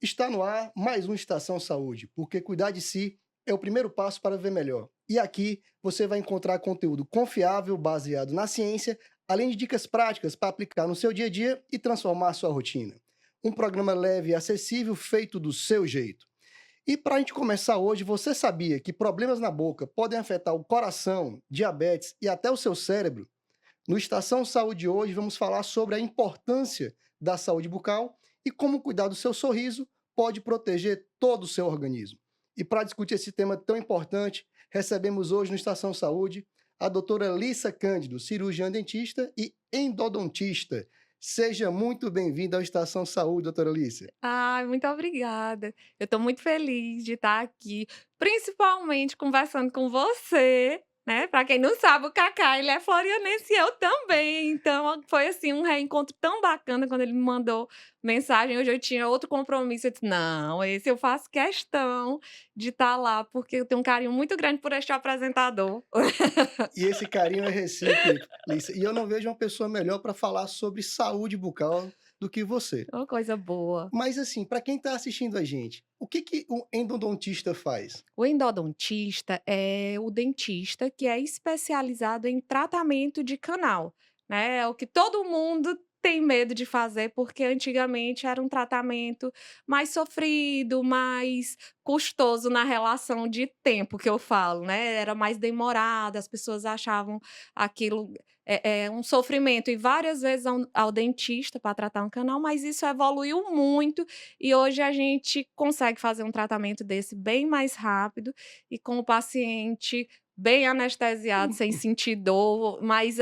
Está no ar mais um Estação Saúde, porque cuidar de si é o primeiro passo para ver melhor. E aqui você vai encontrar conteúdo confiável, baseado na ciência, além de dicas práticas para aplicar no seu dia a dia e transformar a sua rotina. Um programa leve e acessível feito do seu jeito. E para a gente começar hoje, você sabia que problemas na boca podem afetar o coração, diabetes e até o seu cérebro? No Estação Saúde hoje vamos falar sobre a importância da saúde bucal e como cuidar do seu sorriso pode proteger todo o seu organismo. E para discutir esse tema tão importante, recebemos hoje no Estação Saúde a doutora Lissa Cândido, cirurgiã dentista e endodontista. Seja muito bem-vinda ao Estação Saúde, doutora Lissa. Ai, muito obrigada. Eu estou muito feliz de estar aqui, principalmente conversando com você, né. Para quem não sabe, o Cacá, ele é florianense e eu também, então foi, assim, um reencontro tão bacana quando ele me mandou mensagem. Hoje eu tinha outro compromisso, eu disse: "Não, esse eu faço questão de estar lá, porque eu tenho um carinho muito grande por este apresentador". E esse carinho é recíproco, Lissa. E eu não vejo uma pessoa melhor para falar sobre saúde bucal do que você. Ô, coisa boa. Mas assim, para quem está assistindo a gente, o que que o endodontista faz? O endodontista é o dentista que é especializado em tratamento de canal, né, é o que todo mundo tem medo de fazer, porque antigamente era um tratamento mais sofrido, mais custoso na relação de tempo que eu falo, né, era mais demorado, as pessoas achavam aquilo, um sofrimento, e várias vezes ao dentista para tratar um canal, mas isso evoluiu muito e hoje a gente consegue fazer um tratamento desse bem mais rápido e com o paciente bem anestesiado, sem sentir dor, mas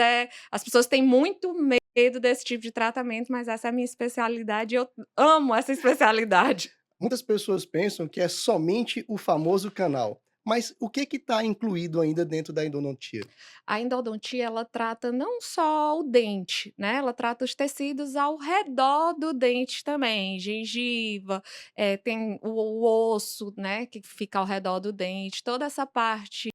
as pessoas têm muito medo desse tipo de tratamento, mas essa é a minha especialidade e eu amo essa especialidade. Muitas pessoas pensam que é somente o famoso canal, mas o que que está incluído ainda dentro da endodontia? A endodontia, ela trata não só o dente, né, ela trata os tecidos ao redor do dente também, gengiva, tem o osso, né, que fica ao redor do dente, toda essa parte,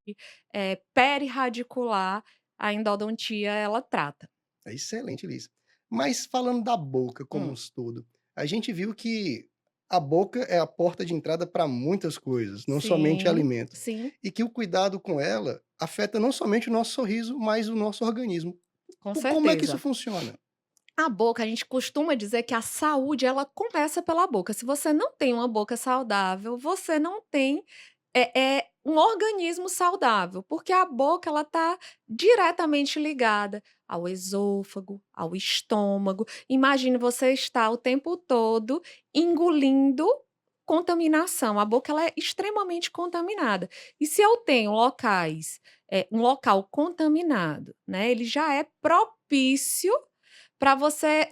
perirradicular, a endodontia ela trata. É excelente, Liz. Mas falando da boca como um Hum, todo, a gente viu que a boca é a porta de entrada para muitas coisas, não somente sim, alimento. sim, E que o cuidado com ela afeta não somente o nosso sorriso, mas o nosso organismo. com Como é que isso certeza. funciona? A boca, a gente costuma dizer que a saúde ela começa pela boca. Se você não tem uma boca saudável, você não tem, um organismo saudável, porque a boca ela está diretamente ligada ao esôfago, ao estômago. Imagine você estar o tempo todo engolindo contaminação, a boca ela é extremamente contaminada. E se eu tenho um local contaminado, né, ele já é propício para você,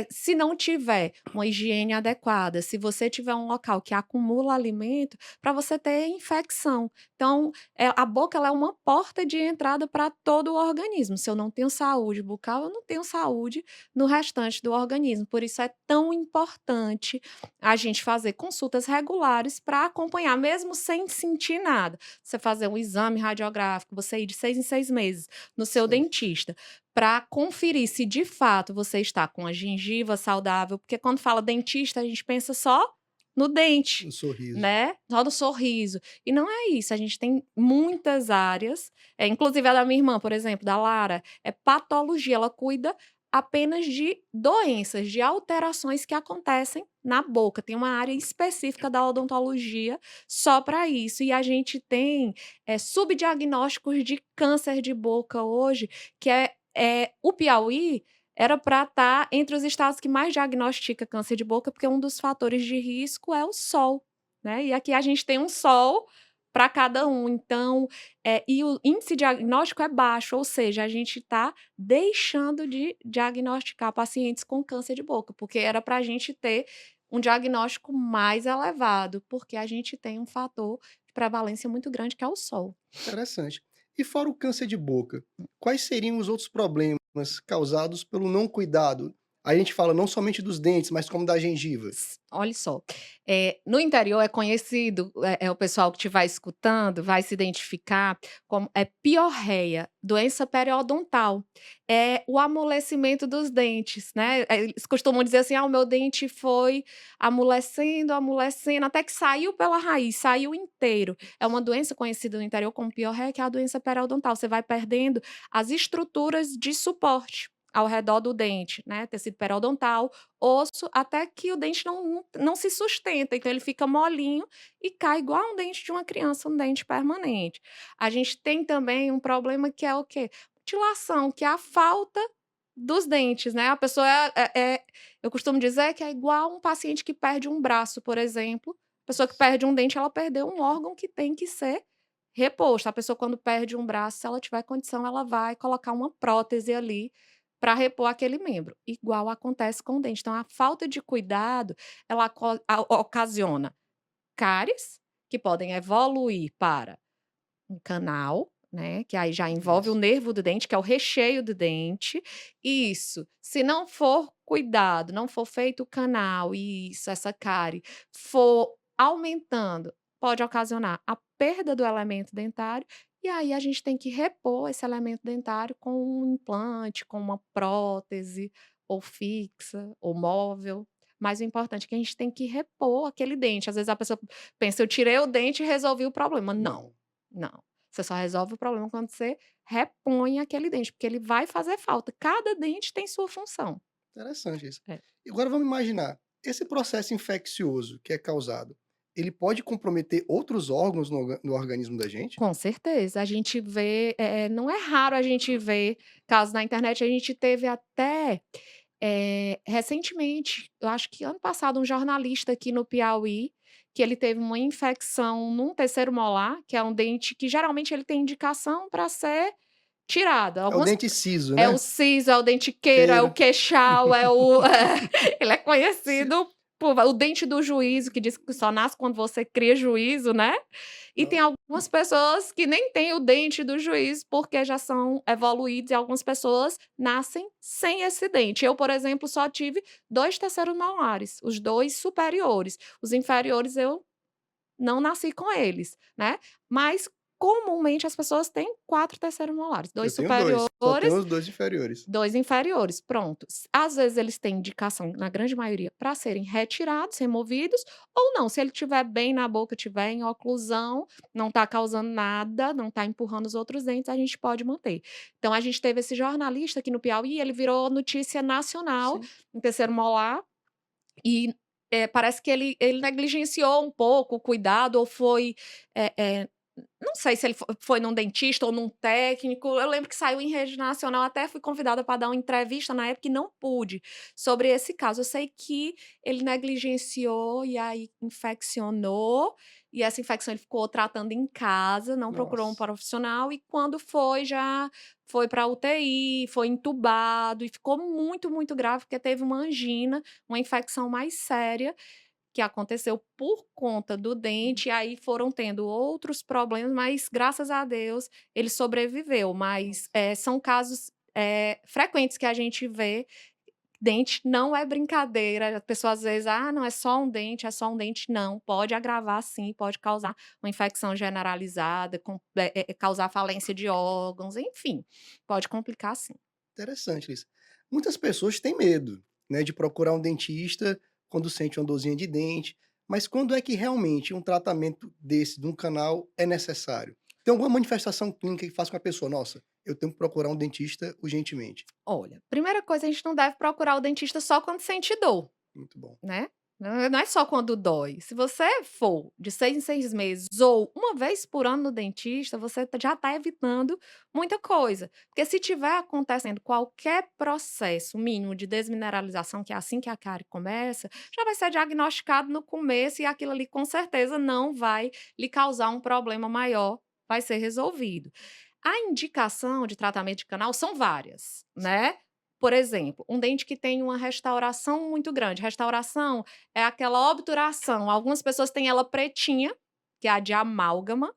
se não tiver uma higiene adequada, se você tiver um local que acumula alimento, para você ter infecção. Então, a boca ela é uma porta de entrada para todo o organismo. Se eu não tenho saúde bucal, eu não tenho saúde no restante do organismo. Por isso é tão importante a gente fazer consultas regulares para acompanhar, mesmo sem sentir nada. Você fazer um exame radiográfico, você ir de 6 em 6 meses no seu Certo. dentista para conferir se de fato você está com a gengiva saudável, porque quando fala dentista a gente pensa só no dente, Um sorriso. né, só no sorriso, e não é isso, a gente tem muitas áreas, inclusive a da minha irmã, por exemplo, da Lara, é patologia, ela cuida apenas de doenças, de alterações que acontecem na boca, tem uma área específica da odontologia só para isso, e a gente tem, subdiagnósticos de câncer de boca hoje, que o Piauí era para estar entre os estados que mais diagnostica câncer de boca, porque um dos fatores de risco é o sol, né, e aqui a gente tem um sol para cada um, então, e o índice diagnóstico é baixo, ou seja, a gente está deixando de diagnosticar pacientes com câncer de boca, porque era para a gente ter um diagnóstico mais elevado, porque a gente tem um fator de prevalência muito grande que é o sol. Interessante. E fora o câncer de boca, quais seriam os outros problemas causados pelo não cuidado? A gente fala não somente dos dentes, mas como da gengiva. Olha só, no interior é conhecido, o pessoal que estiver escutando vai se identificar como piorreia, doença periodontal. É o amolecimento dos dentes, né, eles costumam dizer assim: "Ah, o meu dente foi amolecendo, amolecendo, até que saiu pela raiz, saiu inteiro". É uma doença conhecida no interior como piorreia, que é a doença periodontal. Você vai perdendo as estruturas de suporte ao redor do dente, né, tecido periodontal, osso, até que o dente não se sustenta, então ele fica molinho e cai igual um dente de uma criança, um dente permanente. A gente tem também um problema que é o quê? Mutilação, que é a falta dos dentes, né, a pessoa eu costumo dizer que é igual um paciente que perde um braço, por exemplo, a pessoa que perde um dente, ela perdeu um órgão que tem que ser reposto. A pessoa quando perde um braço, se ela tiver condição, ela vai colocar uma prótese ali para repor aquele membro. Igual acontece com o dente. Então, a falta de cuidado, ela ocasiona cáries, que podem evoluir para um canal, né, que aí já envolve o Isso. nervo do dente, que é o recheio do dente. E isso, se não for cuidado, não for feito o canal, e isso, essa cárie, for aumentando, pode ocasionar a perda do elemento dentário, e aí a gente tem que repor esse elemento dentário com um implante, com uma prótese, ou fixa, ou móvel. Mas o importante é que a gente tem que repor aquele dente. Às vezes a pessoa pensa: "Eu tirei o dente e resolvi o problema". Não, Não. não. Você só resolve o problema quando você repõe aquele dente, porque ele vai fazer falta. Cada dente tem sua função. Interessante isso. É. E agora vamos imaginar, esse processo infeccioso que é causado, ele pode comprometer outros órgãos no organismo da gente? Com certeza, a gente vê, não é raro a gente ver casos na internet. A gente teve até, recentemente, eu acho que ano passado, um jornalista aqui no Piauí, que ele teve uma infecção num terceiro molar, que é um dente que geralmente ele tem indicação para ser tirado. É o Algumas dente siso, É o né? siso, é o dentiqueiro, é o Queiro. queixal, é o ele é Si conhecido por o dente do juízo, que diz que só nasce quando você cria juízo, né. E tem Nossa, algumas pessoas que nem têm o dente do juízo, porque já são evoluídos, e algumas pessoas nascem sem esse dente. Eu, por exemplo, só tive 2 terceiros molares, os 2 superiores. Os inferiores eu não nasci com eles, né, mas comumente as pessoas têm 4 terceiros molares, eu 2 tenho 2, só tenho superiores, os 2 inferiores. 2 inferiores, pronto. Às vezes eles têm indicação, na grande maioria, para serem retirados, removidos, ou não, se ele estiver bem na boca, tiver em oclusão, não está causando nada, não está empurrando os outros dentes, a gente pode manter. Então a gente teve esse jornalista aqui no Piauí, ele virou notícia nacional, Sim. em terceiro molar, e, parece que ele negligenciou um pouco o cuidado, ou foi, eh eh, não sei se ele foi num dentista ou num técnico. Eu lembro que saiu em rede nacional, até fui convidada para dar uma entrevista na época e não pude, sobre esse caso. Eu sei que ele negligenciou e aí infeccionou, e essa infecção ele ficou tratando em casa, não procurou um Nossa, profissional, e quando foi, já foi para UTI, foi entubado e ficou muito, muito grave, porque teve uma angina, uma infecção mais séria, que aconteceu por conta do dente, e aí foram tendo outros problemas, mas graças a Deus ele sobreviveu. Mas, nossa. são casos, frequentes que a gente vê. Dente não é brincadeira, a pessoa às vezes: "Ah, não, é só um dente, é só um dente". Não, pode agravar sim, pode causar uma infecção generalizada, causar falência de órgãos, enfim, pode complicar sim. Interessante isso. Muitas pessoas têm medo, né, de procurar um dentista quando sente uma dorzinha de dente, mas quando é que realmente um tratamento desse, de um canal, é necessário? Tem alguma manifestação clínica que faz com a pessoa: "Nossa, eu tenho que procurar um dentista urgentemente"? Olha, primeira coisa, a gente não deve procurar o dentista só quando sente dor. Muito bom. Né, não é só quando dói. Se você for de 6 em 6 meses ou uma vez por ano no dentista, você já está evitando muita coisa. Porque se tiver acontecendo qualquer processo mínimo de desmineralização, que é assim que a cárie começa, já vai ser diagnosticado no começo, e aquilo ali com certeza não vai lhe causar um problema maior, vai ser resolvido. A indicação de tratamento de canal são várias, né. Por exemplo, um dente que tem uma restauração muito grande. Restauração é aquela obturação, algumas pessoas têm ela pretinha, que é a de amálgama,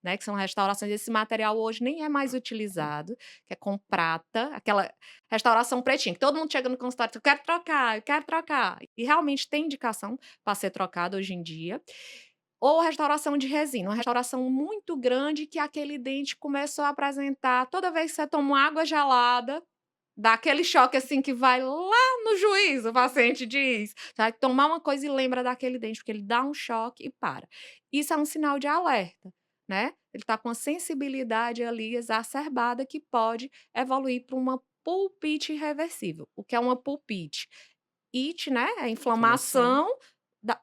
né, que são restaurações, esse material hoje nem é mais utilizado, que é com prata, aquela restauração pretinha, que todo mundo chega no consultório, eu quero trocar, e realmente tem indicação para ser trocado hoje em dia. Ou restauração de resina, uma restauração muito grande que aquele dente começou a apresentar, toda vez que você toma uma água gelada, dá aquele choque assim que vai lá no juízo, o paciente diz. Você vai tomar uma coisa e lembra daquele dente, porque ele dá um choque e para. Isso é um sinal de alerta, né? Ele está com a sensibilidade ali exacerbada que pode evoluir para uma pulpite irreversível. O que é uma pulpite? It, né? É Inflamação.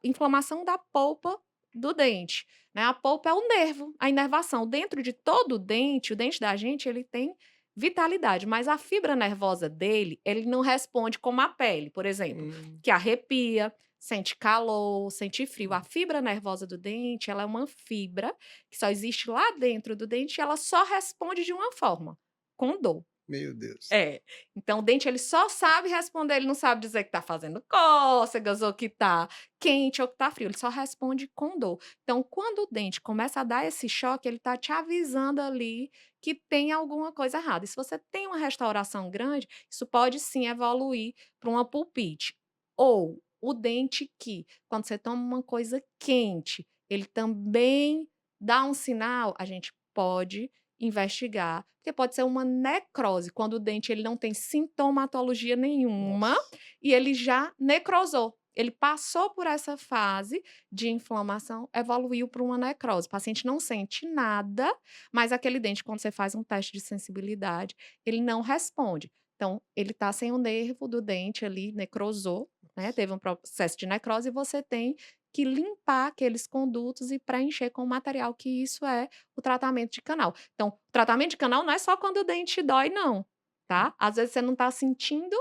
inflamação da polpa do dente, né? A polpa é o nervo, a inervação. Dentro de todo o dente da gente, ele tem vitalidade, mas a fibra nervosa dele, ele não responde como a pele, por exemplo, Hum, que arrepia, sente calor, sente frio. A hum. fibra nervosa do dente, ela é uma fibra que só existe lá dentro do dente e ela só responde de uma forma, com dor. Meu Deus. É. Então o dente ele só sabe responder, ele não sabe dizer que tá fazendo cócegas ou que tá quente ou que tá frio, ele só responde com dor. Então quando o dente começa a dar esse choque, ele tá te avisando ali que tem alguma coisa errada. E se você tem uma restauração grande, isso pode sim evoluir para uma pulpite. Ou o dente que, quando você toma uma coisa quente, ele também dá um sinal, a gente pode investigar, porque pode ser uma necrose, quando o dente ele não tem sintomatologia nenhuma Nossa. e ele já necrosou. Ele passou por essa fase de inflamação, evoluiu para uma necrose. O paciente não sente nada, mas aquele dente, quando você faz um teste de sensibilidade, ele não responde. Então, ele está sem o nervo do dente ali, necrosou, né? Teve um processo de necrose e você tem que limpar aqueles condutos e preencher com o material, que isso é o tratamento de canal. Então, o tratamento de canal não é só quando o dente dói, não, tá? Às vezes você não tá sentindo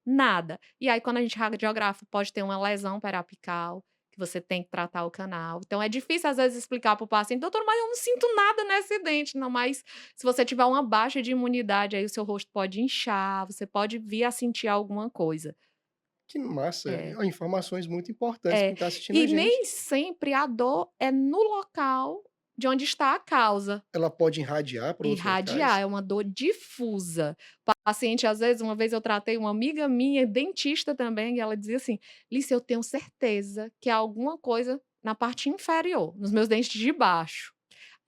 nada. E aí, quando a gente radiografa, pode ter uma lesão periapical, que você tem que tratar o canal. Então, é difícil, às vezes, explicar para o paciente, doutor, mas eu não sinto nada nesse dente. Não, mas se você tiver uma baixa de imunidade, aí o seu rosto pode inchar, você pode vir a sentir alguma coisa. Que massa. É. Ó, informações muito importantes para É, quem está assistindo a e gente. nem sempre a dor é no local de onde está a causa. Ela pode irradiar para outros Irradiar, locais? é uma dor difusa. Paciente, às vezes, uma vez eu tratei uma amiga minha, dentista também, e ela dizia assim: "Lice, eu tenho certeza que é alguma coisa na parte inferior, nos meus dentes de baixo".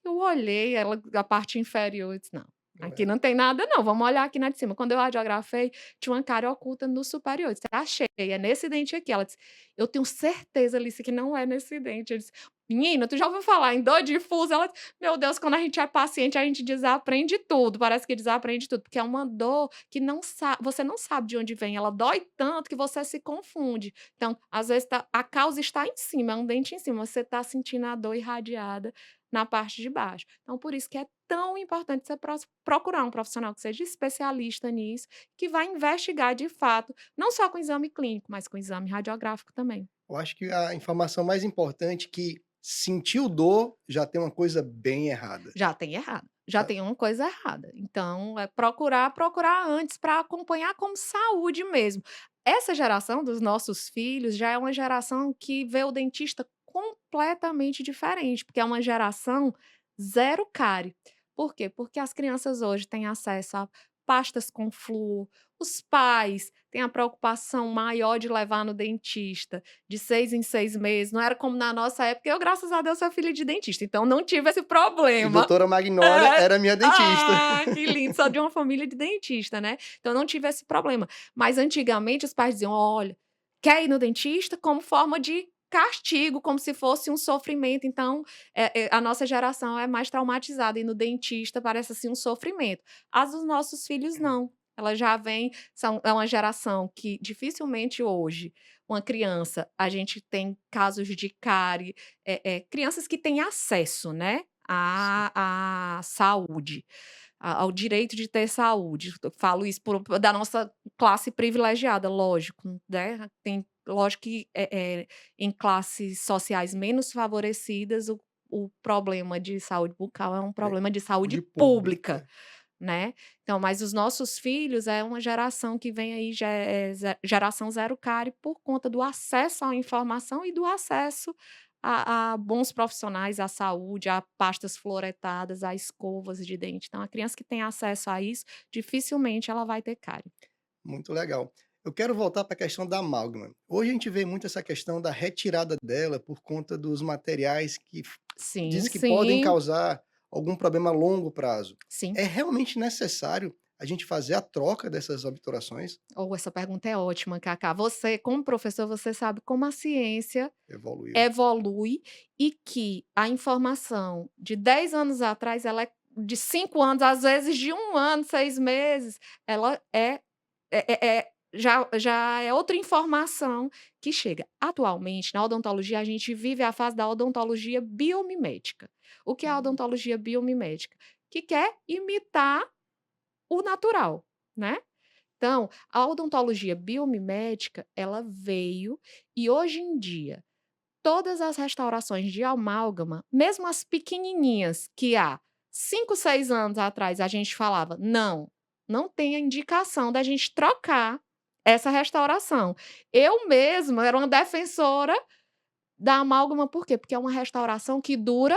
Eu olhei ela a parte inferior e disse: "Não, aqui Ué. não tem nada não, vamos olhar aqui na de cima". Quando eu radiografei, tinha uma cárie oculta no superior, eu disse: "Achei, é nesse dente aqui". Ela disse: "Eu tenho certeza, Alice, que não é nesse dente". Eu disse: "Menina, tu já ouviu falar em dor difusa?". Ela disse: "Meu Deus, quando a gente é paciente, a gente desaprende tudo, parece que desaprende tudo", porque é uma dor que não você não sabe de onde vem, ela dói tanto que você se confunde. Então, às vezes a causa está em cima, é um dente em cima, você está sentindo a dor irradiada na parte de baixo. Então, por isso que é tão importante você procurar um profissional que seja especialista nisso, que vai investigar de fato, não só com exame clínico, mas com exame radiográfico também. Eu acho que a informação mais importante é que sentiu dor, já tem uma coisa bem errada. Já tem errado, já Já tem uma coisa errada. Então, é procurar antes para acompanhar como saúde mesmo. Essa geração dos nossos filhos já é uma geração que vê o dentista completamente diferente, porque é uma geração zero cárie. Por quê? Porque as crianças hoje têm acesso a pastas com flúor, os pais têm a preocupação maior de levar no dentista de 6 em 6 meses, não era como na nossa época, eu graças a Deus sou filha de dentista, então não tive esse e problema. doutora Magnólia É. era minha dentista. Ah, que lindo, sou de uma família de dentista, né, então não tive esse problema. Mas antigamente os pais diziam: "Olha, quer ir no dentista?", como forma de castigo, como se fosse um sofrimento, então, a nossa geração é mais traumatizada, ir no dentista parece, assim, um sofrimento. As dos nossos filhos não, elas já vêm é uma geração que dificilmente hoje, uma criança a gente tem casos de cárie, crianças que têm acesso, né, Sim. à saúde, ao direito de ter saúde. Eu falo isso da nossa classe privilegiada, lógico, né, tem lógico que, em classes sociais menos favorecidas, o problema de saúde bucal é um É, problema de saúde saúde pública. pública. né. Então, mas os nossos filhos é uma geração que vem aí, já é geração zero cárie por conta do acesso à informação e do acesso a bons profissionais, à saúde, a pastas fluoretadas, a escovas de dente. Então a criança que tem acesso a isso, dificilmente ela vai ter cárie. Muito legal. Eu quero voltar para a questão da amálgama. Hoje a gente vê muito essa questão da retirada dela por conta dos materiais que Sim, diz que podem sim, causar algum problema a longo prazo. sim. É realmente necessário a gente fazer a troca dessas obturações? Oh, essa pergunta é ótima, Cacá. Você, como professor, você sabe como a ciência Evoluiu. evolui e que a informação de 10 anos atrás, ela é de 5 anos, às vezes de 1 ano, 6 meses, ela já é outra informação que chega. Atualmente, na odontologia, a gente vive a fase da odontologia biomimética. O que é a Hum, odontologia biomimética? Que quer imitar o natural, né. Então, a odontologia biomimética, ela veio e hoje em dia todas as restaurações de amálgama, mesmo as pequenininhas, que há 5, 6 anos atrás a gente falava: "Não, não tem a indicação da gente trocar essa restauração". Eu mesma era uma defensora da amálgama, por quê? Porque é uma restauração que dura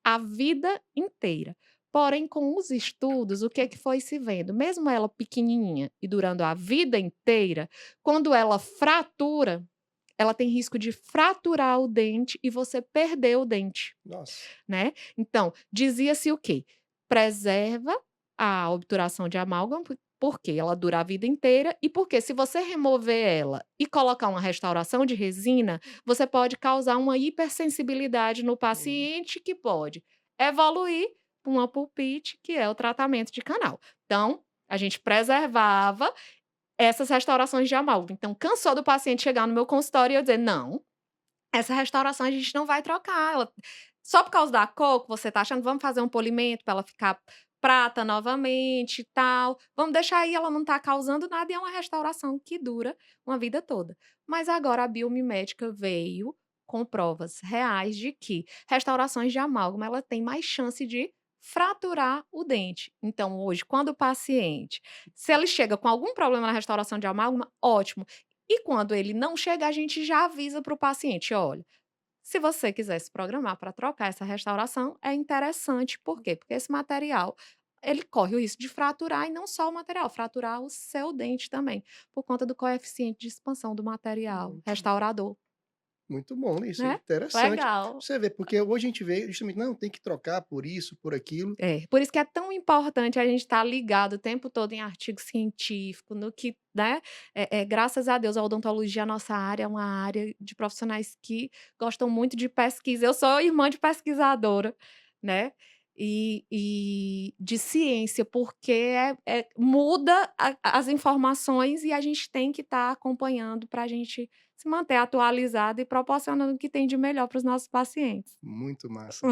a vida inteira. Porém, com os estudos, o que é que foi se vendo? Mesmo ela pequenininha e durando a vida inteira, quando ela fratura, ela tem risco de fraturar o dente e você perder o dente, nossa. né. Então, dizia-se o quê? Preserva a obturação de amálgama, porque ela dura a vida inteira e porque se você remover ela e colocar uma restauração de resina, você pode causar uma hipersensibilidade no Hum, paciente que pode evoluir pra uma pulpite, que é o tratamento de canal. Então, a gente preservava essas restaurações de amálgama. Então, cansou do paciente chegar no meu consultório e eu dizer: "Não, essa restauração a gente não vai trocar, ela só por causa da cor que você tá achando, vamos fazer um polimento para ela ficar prata novamente e tal, vamos deixar aí, ela não tá causando nada e é uma restauração que dura uma vida toda". Mas agora a biomimética veio com provas reais de que restaurações de amálgama, ela tem mais chance de fraturar o dente. Então hoje, quando o paciente, se ele chega com algum problema na restauração de amálgama, ótimo. E quando ele não chega, a gente já avisa para o paciente: "Olha, se você quiser se programar para trocar essa restauração, é interessante". Por quê? Porque esse material, ele corre o risco de fraturar e não só o material, fraturar o seu dente também, por conta do coeficiente de expansão do material muito restaurador, Muito bom isso, é né. interessante. Legal. Você vê, porque hoje a gente vê justamente, não, tem que trocar por isso, por aquilo. É, por isso que é tão importante a gente estar ligado o tempo todo em artigo científico, no que, né, graças a Deus a odontologia, a nossa área, é uma área de profissionais que gostam muito de pesquisa. Eu sou irmã de pesquisadora, né, e de ciência, porque muda as informações e a gente tem que estar acompanhando para a gente se manter atualizado e proporcionando o que tem de melhor para os nossos pacientes. Muito massa.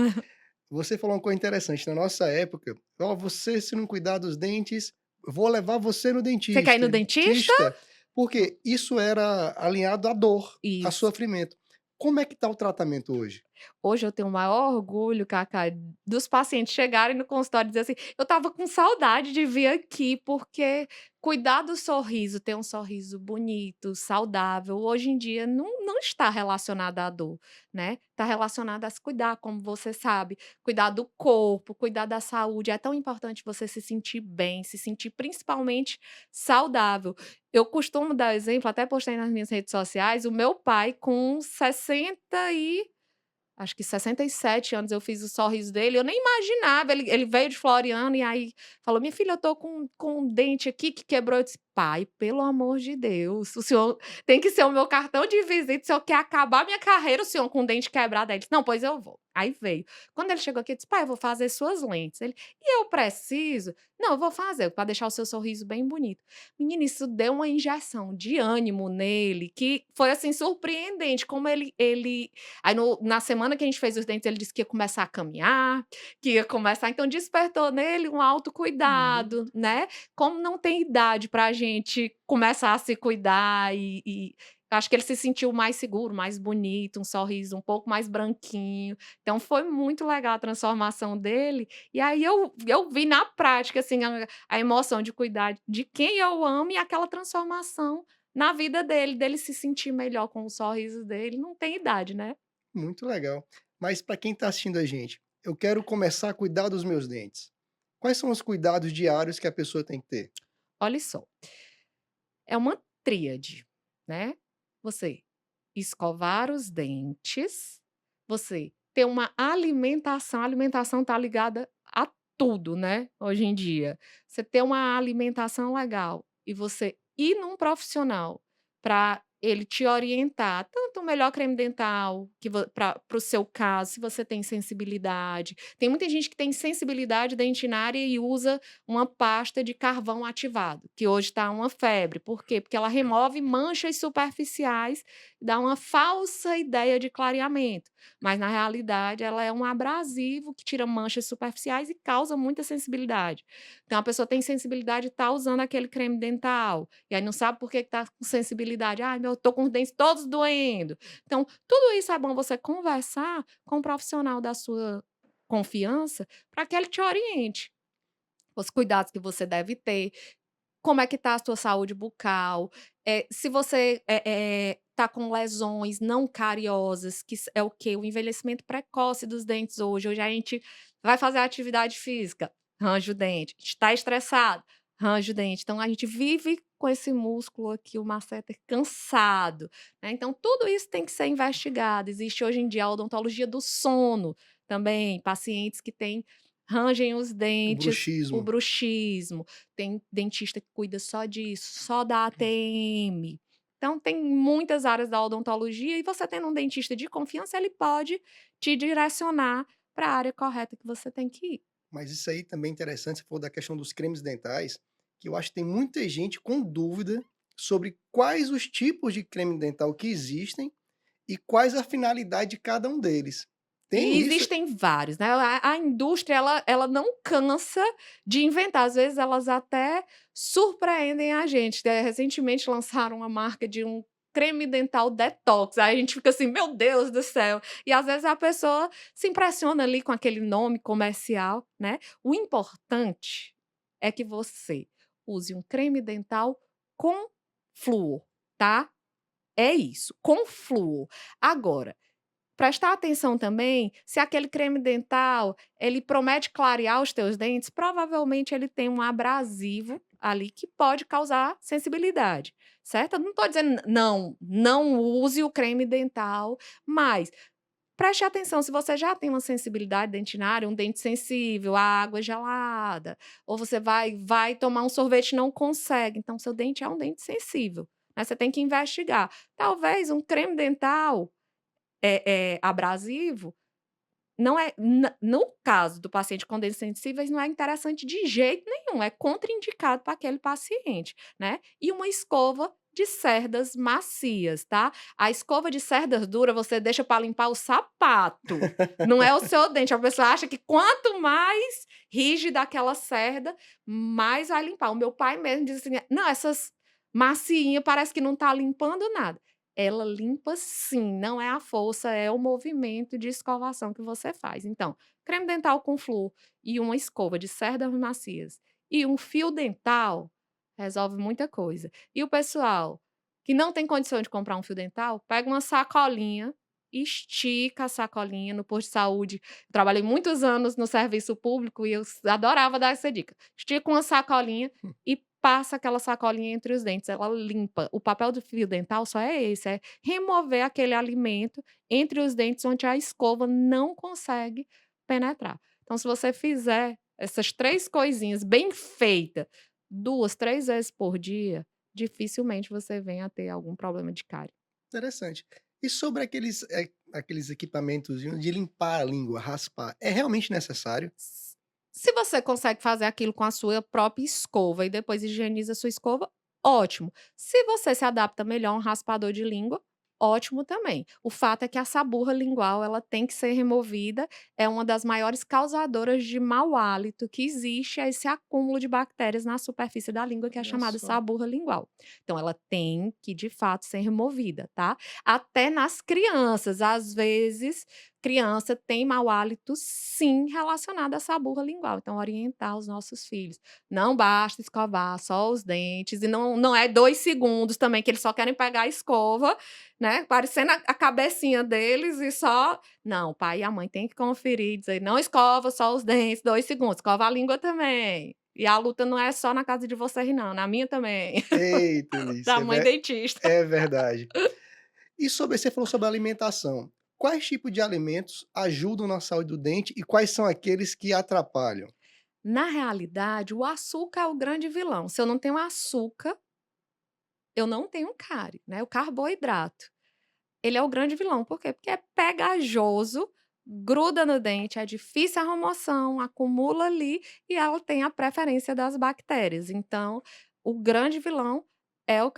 Você falou uma coisa interessante, na nossa época: "Ó, você se não cuidar dos dentes, eu vou levar você no Você quer ir no dentista? dentista", porque isso era alinhado à dor, a Isso. sofrimento. Como é que tá o tratamento hoje? Hoje eu tenho o maior orgulho, Cacá, dos pacientes chegarem no consultório e dizer assim: "Eu estava com saudade de vir aqui", porque cuidar do sorriso, ter um sorriso bonito, saudável, hoje em dia não está relacionado à dor, né, está relacionado a se cuidar, como você sabe, cuidar do corpo, cuidar da saúde. É tão importante você se sentir bem, se sentir principalmente saudável. Eu costumo dar exemplo, até postei nas minhas redes sociais, o meu pai com 60 acho que 67 anos, eu fiz o sorriso dele, eu nem imaginava, ele veio de Floriano e aí falou: "Minha filha, eu tô com um dente aqui que quebrou", eu disse: "Pai, pelo amor de Deus, o senhor tem que ser o meu cartão de visita, o senhor quer acabar minha carreira, o senhor com o dente quebrado", aí ele disse: "Não, pois eu vou". Aí veio. Quando ele chegou aqui, eu disse: "Pai, eu vou fazer suas lentes", ele: "E eu preciso?". "Não, eu vou fazer, para deixar o seu sorriso bem bonito". Menina, isso deu uma injeção de ânimo nele, que foi, assim, surpreendente como ele aí na semana que a gente fez os dentes, ele disse que ia começar a caminhar, que ia começar, então despertou nele um Muito autocuidado, né. Como não tem idade pra gente começar a se cuidar e Acho que ele se sentiu mais seguro, mais bonito, um sorriso um pouco mais branquinho. Então foi muito legal a transformação dele. E aí eu vi na prática, assim, a emoção de cuidar de quem eu amo e aquela transformação na vida dele, dele se sentir melhor com o sorriso dele. Não tem idade, né? Muito legal. Mas para quem está assistindo a gente, eu quero começar a cuidar dos meus dentes. Quais são os cuidados diários que a pessoa tem que ter? Olha só, é uma tríade, né? Você escovar os dentes, você ter uma alimentação, a alimentação tá ligada a tudo, né, hoje em dia. Você ter uma alimentação legal e você ir num profissional para ele te orientar, tanto o melhor creme dental que para o seu caso, se você tem sensibilidade. Tem muita gente que tem sensibilidade dentinária e usa uma pasta de carvão ativado, que hoje está uma febre. Por quê? Porque ela remove manchas superficiais, dá uma falsa ideia de clareamento, mas na realidade ela é um abrasivo que tira manchas superficiais e causa muita sensibilidade. Então a pessoa tem sensibilidade e está usando aquele creme dental, e aí não sabe por que está com sensibilidade. "Ai, eu tô com os dentes todos doendo". Então, tudo isso é bom você conversar com um profissional da sua confiança para que ele te oriente. Os cuidados que você deve ter, como é que tá a sua saúde bucal, se você, tá com lesões não cariosas, que é o quê? O envelhecimento precoce dos dentes hoje. Hoje a gente vai fazer atividade física, range o dente. Está estressado, range o dente. Então a gente vive com esse músculo aqui, o masseter, cansado, né. Então tudo isso tem que ser investigado. Existe hoje em dia a odontologia do sono também, pacientes que rangem os O dentes, o bruxismo. bruxismo. Tem dentista que cuida só disso, só da ATM. Então tem muitas áreas da odontologia e você tendo um dentista de confiança, ele pode te direcionar para a área correta que você tem que ir. Mas isso aí também é interessante, você falou da questão dos cremes dentais, que eu acho que tem muita gente com dúvida sobre quais os tipos de creme dental que existem e quais a finalidade de cada um deles. E Tem isso? existem vários, né, a indústria ela não cansa de inventar, às vezes elas até surpreendem a gente, recentemente lançaram uma marca de um creme dental detox, aí a gente fica assim: "Meu Deus do céu", e às vezes a pessoa se impressiona ali com aquele nome comercial, né. O importante é que você use um creme dental com flúor, tá, é isso, com flúor. Agora, prestar atenção também se aquele creme dental, ele promete clarear os teus dentes, provavelmente ele tem um abrasivo ali que pode causar sensibilidade, certo? Eu não estou dizendo não use o creme dental, mas preste atenção se você já tem uma sensibilidade dentinária, um dente sensível à água gelada, ou você vai tomar um sorvete e não consegue, então seu dente é um dente sensível, né, você tem que investigar. Talvez um creme dental abrasivo, não é no caso do paciente com dentes sensíveis, não é interessante de jeito nenhum, é contraindicado para aquele paciente, né. E uma escova de cerdas macias, tá. A escova de cerdas dura você deixa para limpar o sapato, não é o seu dente. A pessoa acha que quanto mais rígida aquela cerda, mais vai limpar. O meu pai mesmo diz assim: "Não, essas macinha parece que não está limpando nada". Ela limpa sim, não é a força, é o movimento de escovação que você faz. Então, creme dental com flúor e uma escova de cerdas macias e um fio dental resolve muita coisa. E o pessoal que não tem condição de comprar um fio dental, pega uma sacolinha, estica a sacolinha no posto de saúde. Eu trabalhei muitos anos no serviço público e eu adorava dar essa dica. Estica uma sacolinha e passa aquela sacolinha entre os dentes, ela limpa. O papel do fio dental só é esse, é remover aquele alimento entre os dentes onde a escova não consegue penetrar. Então, se você fizer essas 3 coisinhas bem feita 2, 3 vezes por dia, dificilmente você venha a ter algum problema de cárie. Interessante. E sobre aqueles equipamentos de limpar a língua, raspar, é realmente necessário? S Se você consegue fazer aquilo com a sua própria escova e depois higieniza a sua escova, ótimo. Se você se adapta melhor a um raspador de língua, ótimo também. O fato é que a saburra lingual, ela tem que ser removida, é uma das maiores causadoras de mau hálito que existe, é esse acúmulo de bactérias na superfície da língua, que é Olha chamada só. saburra lingual. Então ela tem que, de fato, ser removida, tá? Até nas crianças, às vezes, criança tem mau hálito, sim, relacionado à saburra lingual. Então orientar os nossos filhos. Não basta escovar só os dentes e não é 2 segundos também que eles só querem pegar a escova, né, parecendo a cabecinha deles e só não, o pai e a mãe têm que conferir, dizer: "Não escova só os dentes 2 segundos, escova a língua também". E a luta não é só na casa de vocês não, na minha também, Eita, Eunice, da mãe dentista. é verdade. E sobre você falou sobre alimentação. Quais tipos de alimentos ajudam na saúde do dente e quais são aqueles que atrapalham? Na realidade, o açúcar é o grande vilão, se eu não tenho açúcar, eu não tenho cárie, né, o carboidrato. Ele é o grande vilão, por quê? Porque é pegajoso, gruda no dente, é difícil a remoção, acumula ali e ela tem a preferência das bactérias. Então, o grande vilão é o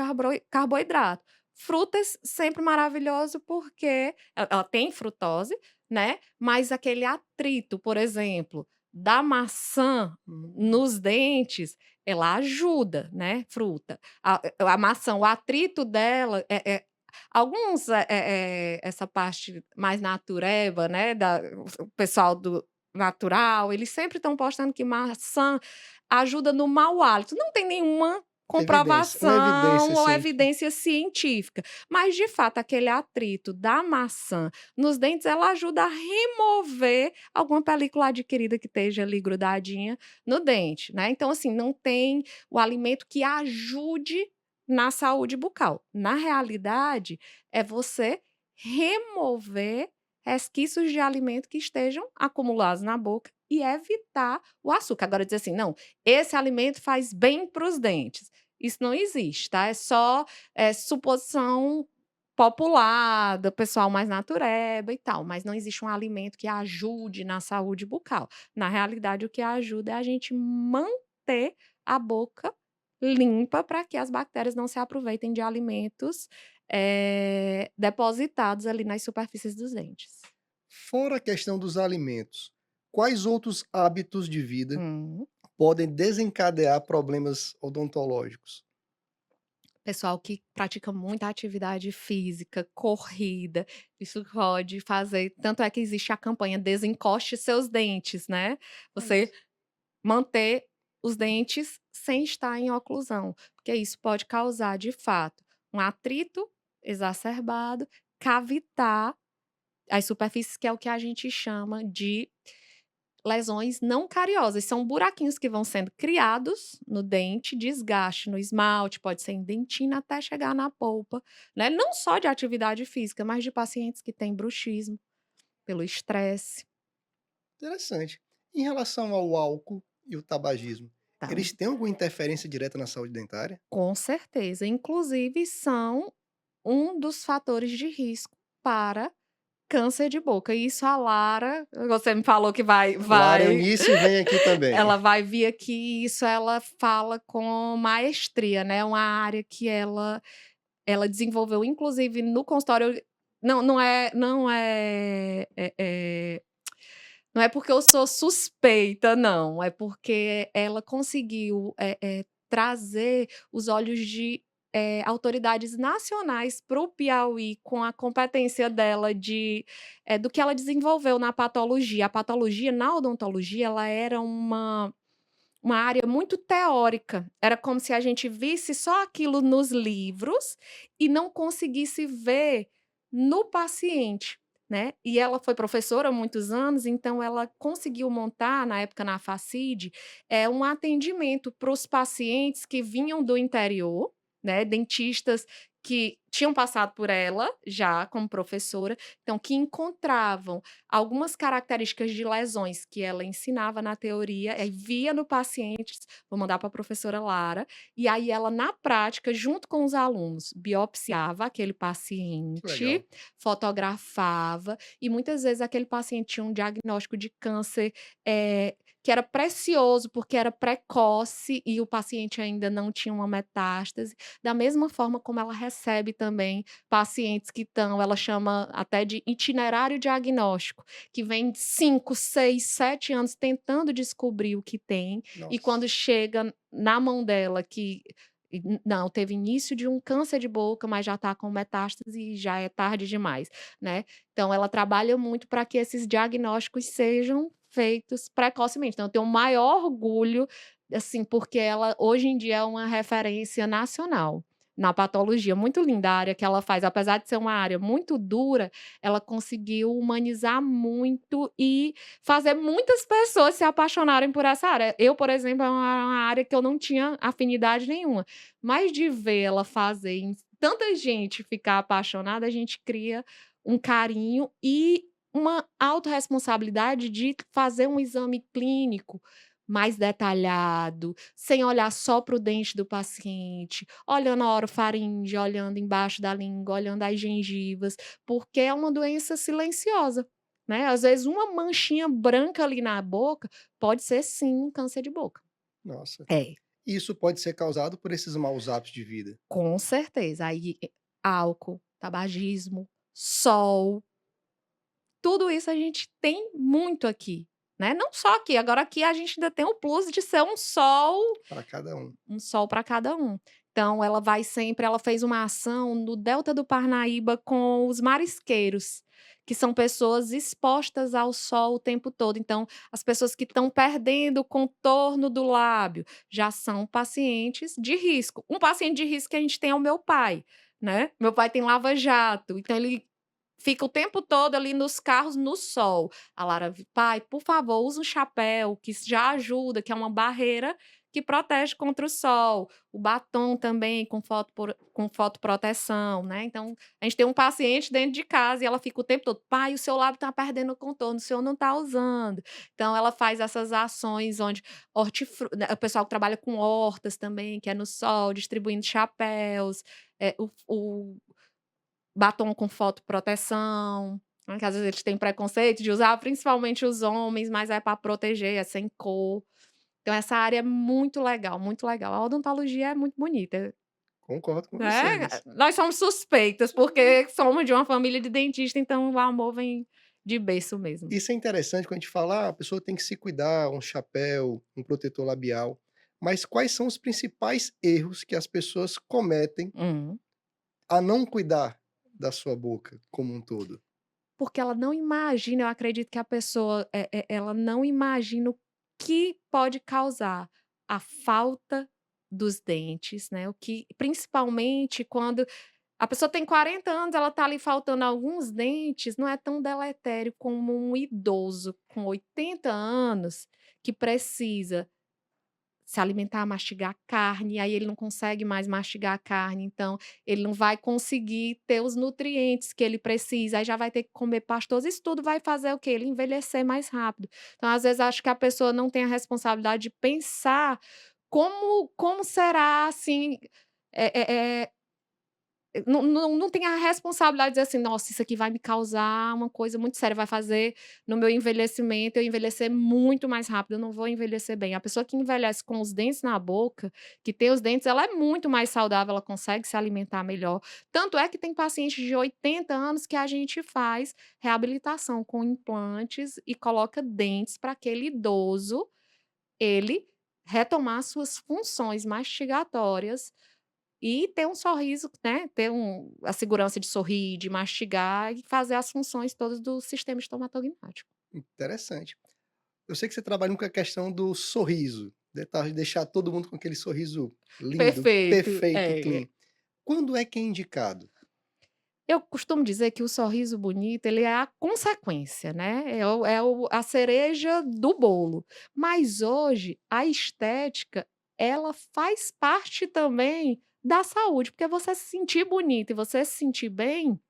carboidrato. Frutas, sempre maravilhoso, porque ela tem frutose, né? Mas aquele atrito, por exemplo, da maçã Hum, nos dentes, ela ajuda, né? Fruta. A maçã, o atrito dela alguns, essa parte mais natureba, né, o pessoal do natural, eles sempre estão postando que maçã ajuda no mau hálito. Não tem nenhuma uma comprovação evidência ou científica. evidência científica, mas de fato aquele atrito da maçã nos dentes, ela ajuda a remover alguma película adquirida que esteja ali grudadinha no dente, né. Então assim, não tem o alimento que ajude na saúde bucal. Na realidade, é você remover resquícios de alimento que estejam acumulados na boca e evitar o açúcar. Agora dizer assim: "Não, esse alimento faz bem para os dentes", isso não existe, tá, é só, suposição popular, do pessoal mais natureba e tal, mas não existe um alimento que ajude na saúde bucal. Na realidade, o que ajuda é a gente manter a boca limpa para que as bactérias não se aproveitem de alimentos, depositados ali nas superfícies dos dentes. Fora a questão dos alimentos, quais outros hábitos de vida Hum. podem desencadear problemas odontológicos? Pessoal que pratica muita atividade física, corrida, isso pode fazer tanto é que existe a campanha "Desencoste seus dentes", né, Olha você só. manter os dentes sem estar em oclusão, porque isso pode causar, de fato, um atrito exacerbado, cavitar as superfícies, que é o que a gente chama de lesões não cariosas, são buraquinhos que vão sendo criados no dente, desgaste no esmalte, pode ser em dentina até chegar na polpa, né, não só de atividade física, mas de pacientes que têm bruxismo, pelo estresse. Interessante. Em relação ao álcool e o tabagismo, Tá. eles têm alguma interferência direta na saúde dentária? Com certeza, inclusive são um dos fatores de risco para câncer de boca. E isso a Lara, você me falou que Lara vai Eunice vem aqui também. ela vai vir aqui, isso ela fala com maestria, né, uma área que ela desenvolveu inclusive no consultório, não é porque eu sou suspeita não, é porque ela conseguiu, trazer os olhos de, autoridades nacionais para o Piauí com a competência dela do que ela desenvolveu na patologia. A patologia na odontologia, ela era uma área muito teórica, era como se a gente visse só aquilo nos livros e não conseguisse ver no paciente, né. E ela foi professora há muitos anos, então ela conseguiu montar, na época na Facid, um atendimento para os pacientes que vinham do interior, né, dentistas que tinham passado por ela já como professora, então que encontravam algumas características de lesões que ela ensinava na teoria, aí via no paciente, vou mandar para a professora Lara, e aí ela na prática, junto com os alunos, biopsiava aquele Que legal. paciente, fotografava, e muitas vezes aquele paciente tinha um diagnóstico de câncer, que era precioso, porque era precoce e o paciente ainda não tinha uma metástase, da mesma forma como ela recebe também pacientes que estão, ela chama até de itinerário diagnóstico, que vem 5, 6, 7 anos tentando descobrir o que tem, e Nossa. quando chega na mão dela que não, teve início de um câncer de boca, mas já está com metástase e já é tarde demais, né. Então ela trabalha muito para que esses diagnósticos sejam feitos precocemente. Então eu tenho o maior orgulho, assim, porque ela hoje em dia é uma referência nacional na patologia. Muito linda a área que ela faz, apesar de ser uma área muito dura, ela conseguiu humanizar muito e fazer muitas pessoas se apaixonarem por essa área. Eu, por exemplo, é uma área que eu não tinha afinidade nenhuma, mas de ver ela fazer em tanta gente ficar apaixonada, a gente cria um carinho e uma autorresponsabilidade de fazer um exame clínico mais detalhado, sem olhar só para o dente do paciente, olhando a orofaringe, olhando embaixo da língua, olhando as gengivas, porque é uma doença silenciosa, né. Às vezes uma manchinha branca ali na boca pode ser sim um câncer de boca. Nossa. É. Isso pode ser causado por esses maus hábitos de vida. Com certeza. Aí, álcool, tabagismo, sol, tudo isso a gente tem muito aqui, né, não só aqui, agora aqui a gente ainda tem o plus de ser Para cada um. um sol para cada um. Então ela vai sempre ela fez uma ação no delta do Parnaíba com os marisqueiros, que são pessoas expostas ao sol o tempo todo. Então, as pessoas que estão perdendo o contorno do lábio, já são pacientes de risco. Um paciente de risco que a gente tem é o meu pai, né. Meu pai tem lava-jato, então ele fica o tempo todo ali nos carros no sol. A Lara: "Pai, por favor, usa um chapéu, que isso já ajuda, que é uma barreira que protege contra o sol". O batom também com fotoproteção, né. Então, a gente tem um paciente dentro de casa e ela fica o tempo todo: "Pai, o seu lábio está perdendo o contorno, o senhor não está usando". Então ela faz essas ações onde né, o pessoal que trabalha com hortas também, que é no sol, distribuindo chapéus, o batom com fotoproteção, né, que às vezes eles têm preconceito de usar, principalmente os homens, mas é para proteger, é sem cor. Então essa área é muito legal, muito legal. A odontologia é muito bonita, Concordo com você né. nisso. Nós somos suspeitas, porque somos de uma família de dentista, então o amor vem de berço mesmo. Isso é interessante quando a gente fala: "Ah, a pessoa tem que se cuidar, um chapéu, um protetor labial". Mas quais são os principais erros que as pessoas cometem Hum. a não cuidar da sua boca como um todo? Porque ela não imagina, eu acredito que a pessoa, ela não imagina o que pode causar a falta dos dentes, né, o que principalmente quando a pessoa tem 40 anos, ela tá ali faltando alguns dentes, não é tão deletério como um idoso com 80 anos que precisa se alimentar, mastigar carne, aí ele não consegue mais mastigar a carne, então ele não vai conseguir ter os nutrientes que ele precisa, aí já vai ter que comer pastoso, isso tudo vai fazer o quê? Ele envelhecer mais rápido. Então, às vezes, acho que a pessoa não tem a responsabilidade de pensar como será, assim, eh eh eh não tem a responsabilidade de dizer assim: "Nossa, isso aqui vai me causar uma coisa muito séria, vai fazer no meu envelhecimento eu envelhecer muito mais rápido, eu não vou envelhecer bem". A pessoa que envelhece com os dentes na boca, que tem os dentes, ela é muito mais saudável, ela consegue se alimentar melhor. Tanto é que tem pacientes de 80 anos que a gente faz reabilitação com implantes e coloca dentes para aquele idoso, ele retomar suas funções mastigatórias e ter um sorriso, né, ter a segurança de sorrir, de mastigar e fazer as funções todas do sistema estomatognático. Interessante. Eu sei que você trabalha com a questão do sorriso, de deixar todo mundo com aquele sorriso lindo, Perfeito, perfeito e é. clean. Quando é que é indicado? Eu costumo dizer que o sorriso bonito, ele é a consequência, né, é a cereja do bolo. Mas hoje, a estética, ela faz parte também da saúde, porque você se sentir bonito e você se sentir bem,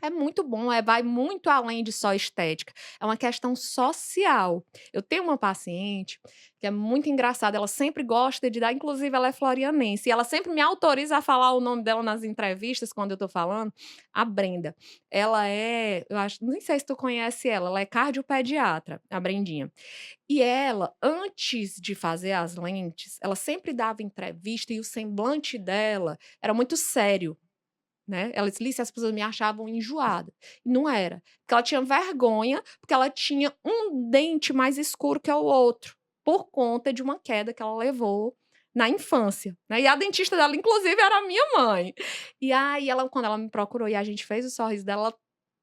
É muito bom, vai muito além de só estética, é uma questão social. Eu tenho uma paciente que é muito engraçada, ela sempre gosta de dar inclusive ela é florianense, e ela sempre me autoriza a falar o nome dela nas entrevistas quando eu tô falando, a Brenda. Ela é, eu acho, nem sei se tu conhece ela é cardiopediatra, a Brendinha. E ela, antes de fazer as lentes, ela sempre dava entrevista e o semblante dela era muito sério. Né, ela disse: "Alice, as pessoas me achavam enjoada", e não era, porque ela tinha vergonha, porque ela tinha um dente mais escuro que o outro, por conta de uma queda que ela levou na infância, né, e a dentista dela inclusive era a minha mãe. E aí ela quando ela me procurou e a gente fez o sorriso dela,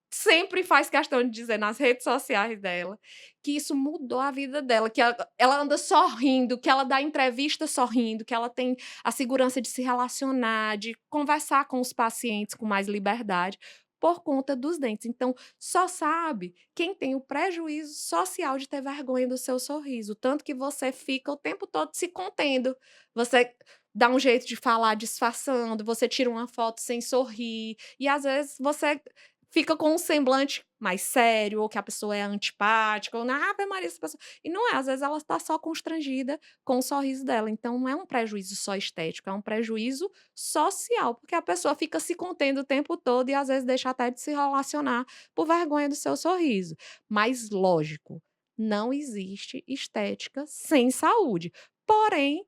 sempre faz questão de dizer nas redes sociais dela, que isso mudou a vida dela, que ela anda sorrindo, que ela dá entrevista sorrindo, que ela tem a segurança de se relacionar, de conversar com os pacientes com mais liberdade, por conta dos dentes. Então, só sabe quem tem o prejuízo social de ter vergonha do seu sorriso, tanto que você fica o tempo todo se contendo. Você dá um jeito de falar disfarçando, você tira uma foto sem sorrir, e às vezes você fica com um semblante mais sério, ou que a pessoa é antipática, ou na "Ave Maria, essa pessoa", e não é, às vezes ela está só constrangida com o sorriso dela, então não é um prejuízo só estético, é um prejuízo social, porque a pessoa fica se contendo o tempo todo e às vezes deixa até de se relacionar por vergonha do seu sorriso. Mas lógico, não existe estética sem saúde, porém,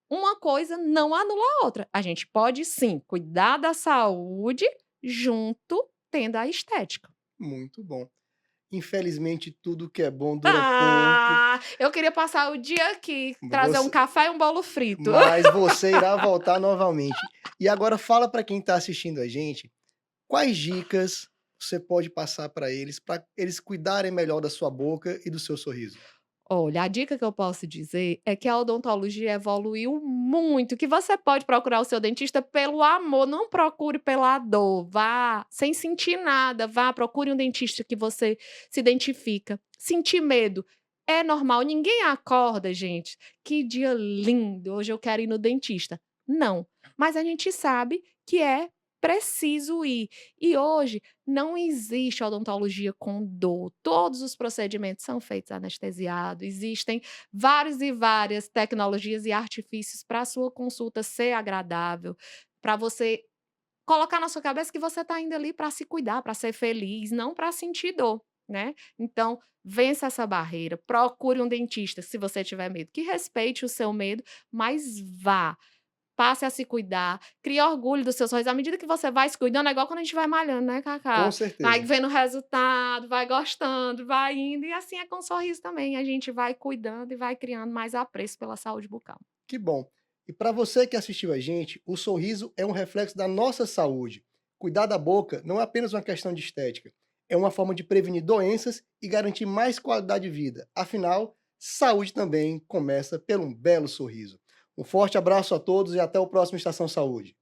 uma coisa não anula a outra. A gente pode sim cuidar da saúde junto tendo a estética. Muito bom. Infelizmente, tudo que é bom dura pouco. Ah, eu queria passar o dia aqui, trazer um Você café e um bolo frito. mas você irá voltar novamente. E agora fala para quem está assistindo a gente, quais dicas você pode passar para eles cuidarem melhor da sua boca e do seu sorriso? Olha, a dica que eu posso dizer é que a odontologia evoluiu muito, que você pode procurar o seu dentista pelo amor, não procure pela dor, vá sem sentir nada, vá, procure um dentista que você se identifica. Sentir medo é normal, ninguém acorda, gente, que dia lindo, hoje eu quero ir no dentista. Não, mas a gente sabe que é preciso ir. E hoje não existe odontologia com dor. Todos os procedimentos são feitos anestesiados. Existem várias e várias tecnologias e artifícios para a sua consulta ser agradável, para você colocar na sua cabeça que você está indo ali para se cuidar, para ser feliz, não para sentir dor, né. Então, vença essa barreira, procure um dentista se você tiver medo, que respeite o seu medo, mas vá. Passe a se cuidar, crie orgulho do seu sorriso. À medida que você vai se cuidando, é igual quando a gente vai malhando, né, Com Cacá? Vai certeza. vendo o resultado, vai gostando, vai indo, e assim é com o sorriso também. A gente vai cuidando e vai criando mais apreço pela saúde bucal. Que bom. E para você que assistiu a gente, o sorriso é um reflexo da nossa saúde. Cuidar da boca não é apenas uma questão de estética, é uma forma de prevenir doenças e garantir mais qualidade de vida. Afinal, saúde também começa pelo um belo sorriso. Um forte abraço a todos e até o próximo Estação Saúde.